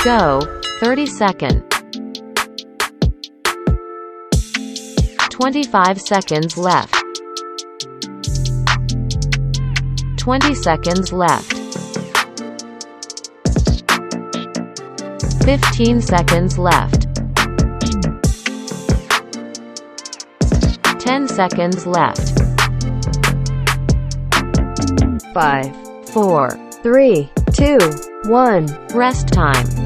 Go, 30 second. 25 seconds left. 20 seconds left. 15 seconds left. 10 seconds left. 5, 4, 3, 2, 1. Rest time.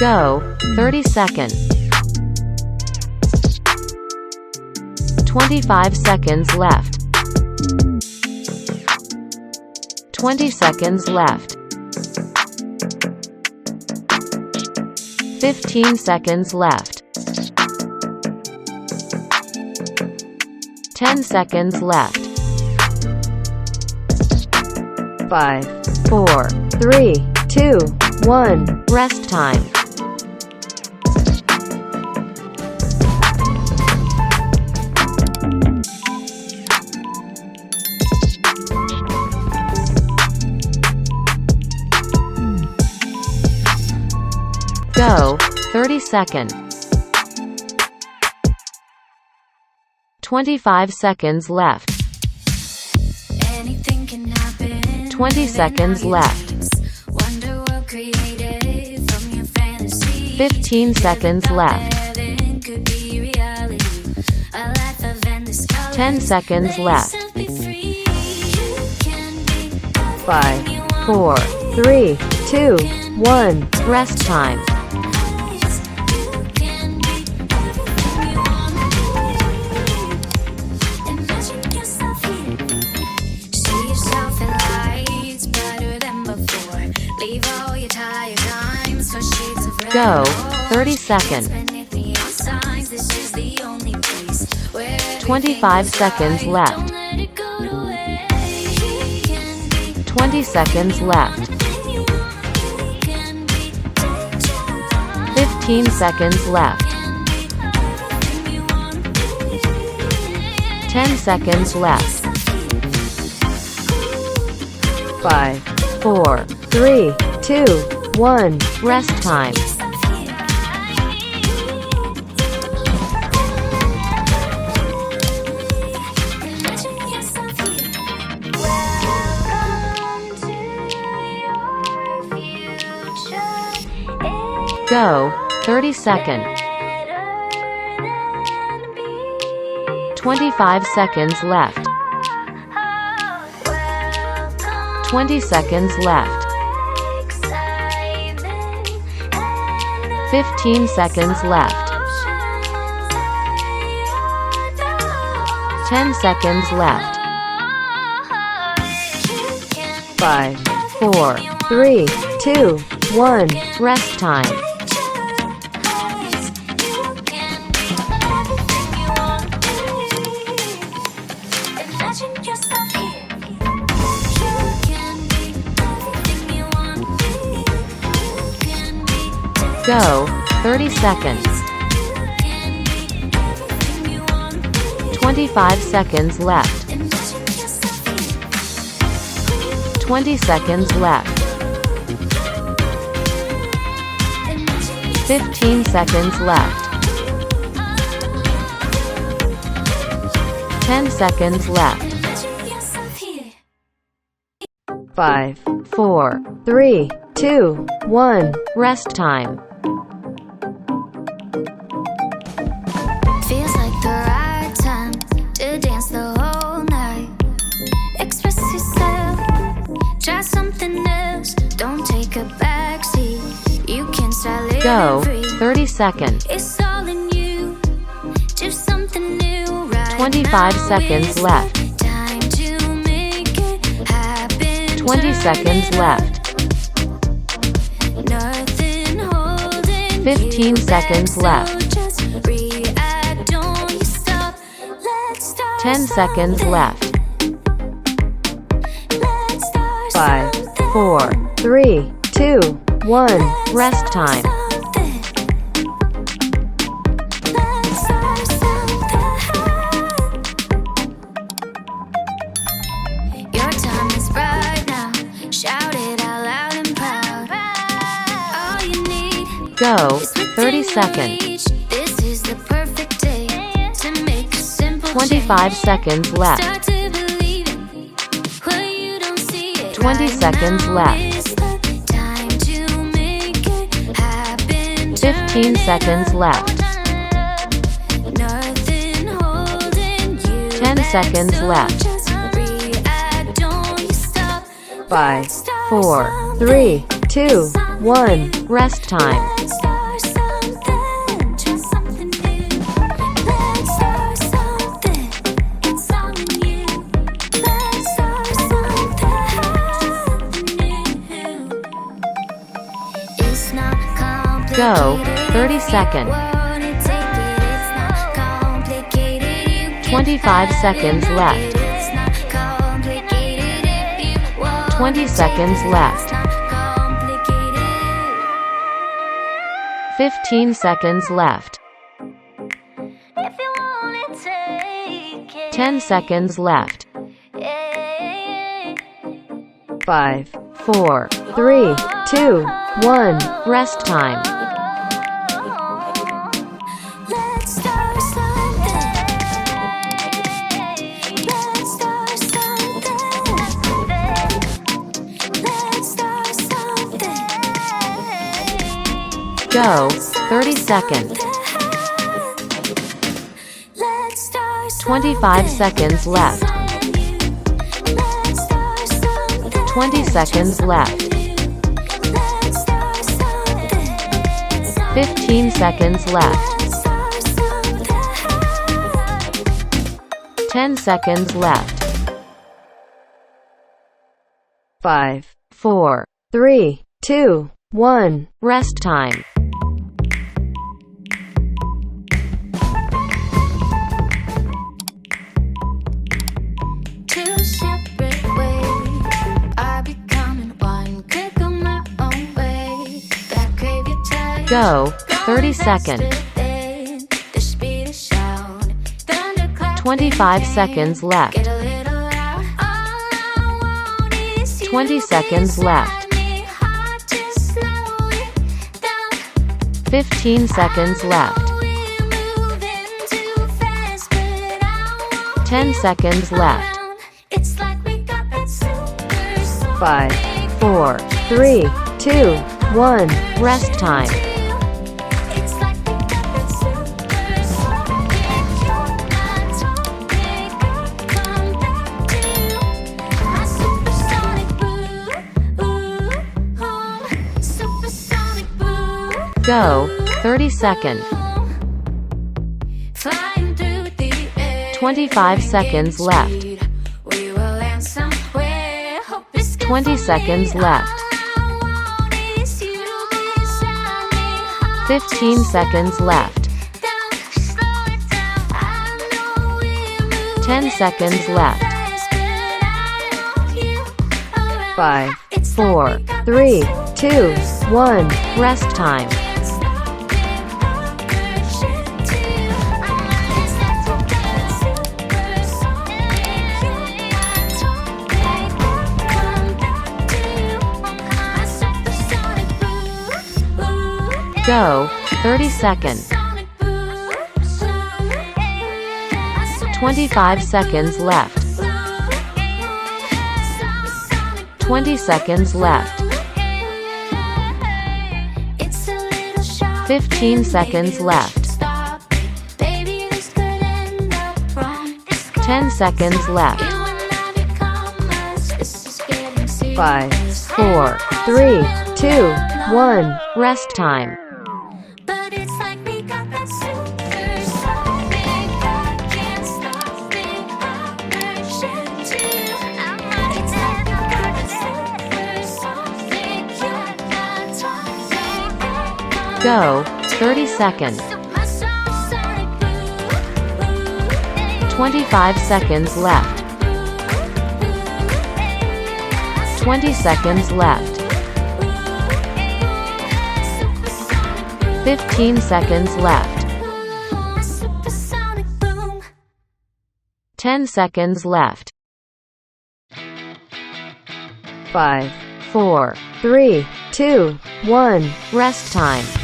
Go, 30 second. 25 seconds left. 20 seconds left. 15 seconds left. 10 seconds left. 5, 4, 3, 2, 1. Rest time. Go, 30 second. 25 seconds left. 20 seconds left. 15 seconds left. 10 seconds left. 5, 4, 3, 2, 1. Rest time. Go, 30 second. 25 seconds left. 20 seconds left. 15 seconds left. 10 seconds left. 5, 4, 3, 2, 1. Rest time. Go, 30 second. 25 seconds left. 20 seconds left. 15 seconds left. 10 seconds left. 5, 4, 3, 2, 1. Rest time. Go, 30 seconds. 25 seconds left. 20 seconds left. 15 seconds left. 10 seconds left. 5, 4, 3, 2, 1. Rest time. Feels like the right time to dance the whole night. Express yourself, try something else. Don't take a backseat. You can start living Go, free. 30 second. It's all in you. Do something new right 25 now. seconds It's left. time to make it happen. 20 seconds left. Nothing holding 15 you seconds back, so left. just react, don't you stop. Let's start 10 seconds something. left. Let's start 5, something. 4, 3, 2, 1. Rest time. Something. Go. It's within 30 seconds. reach. This is the perfect day to make a simple 25 change. seconds left. Start to believe it when you don't see it. 20 Right seconds now left. is the time to make it happen. 15 seconds left. Nothing holding you 10 back, seconds so left. just react, don't you stop. 5, Let's start 4, something. 3, 2, 1. Rest time. Let's start something. Try something new. Let's start something. It's on you. Let's start something new. It's not complicated. Go. 30 If you seconds. wanna take it, it's not complicated. You can 25 have seconds it, left. it's not complicated. If you wanna 20 seconds take it, left. it's not complicated. 15 seconds left. If you wanna take it. 10 seconds left. 5, 4, 3, 2, 1. Rest time. Let's start something. Let's start something. Let's start something. Go. 30 seconds. Let's start 25 seconds left. 20 seconds left. 15 seconds left. 10 seconds left. 5, 4, 3, 2, 1. Rest time. Two separate ways are becoming one. Could go my own way. That crave your touch. Go. 30 seconds. The speed of sound. Thunderclap 25 seconds left. Get a little loud. All I want is you 20 seconds left. beside me. Hard to slow it down. 15 seconds left. We're moving too fast, but I won't 10 seconds left. down. It's like we got that super sonic 5, 4, 3, 2, 1. Rest time. It's like we got that super sonic. You're my atomic. I'll come back to you. My supersonic boom. Supersonic boom. Go. 30 seconds. Flying through the air. 25 seconds left. We will land somewhere. Hope it's good 20 for seconds me. left. All I want is you beside me. Hard 15 to seconds slow left. it down, slow it down. I know we're moving 10 seconds too left. fast, but I want you around. 5, It's 4, like we got 3, that 2, super 1. Rest time. Go. 30 seconds. 25 seconds left. 20 seconds left. 15 seconds left. 10 seconds left. 5, 4, 3, 2, 1. Rest time. But it's like we got that super sonic. I can't stop it. Version 2. It's like we got that super sonic. You're not talking. Go. 30 seconds. My supersonic boom. 25 seconds left. 20 seconds left. 15 seconds left. 10 seconds left. 5, 4, 3, 2, 1. Rest time.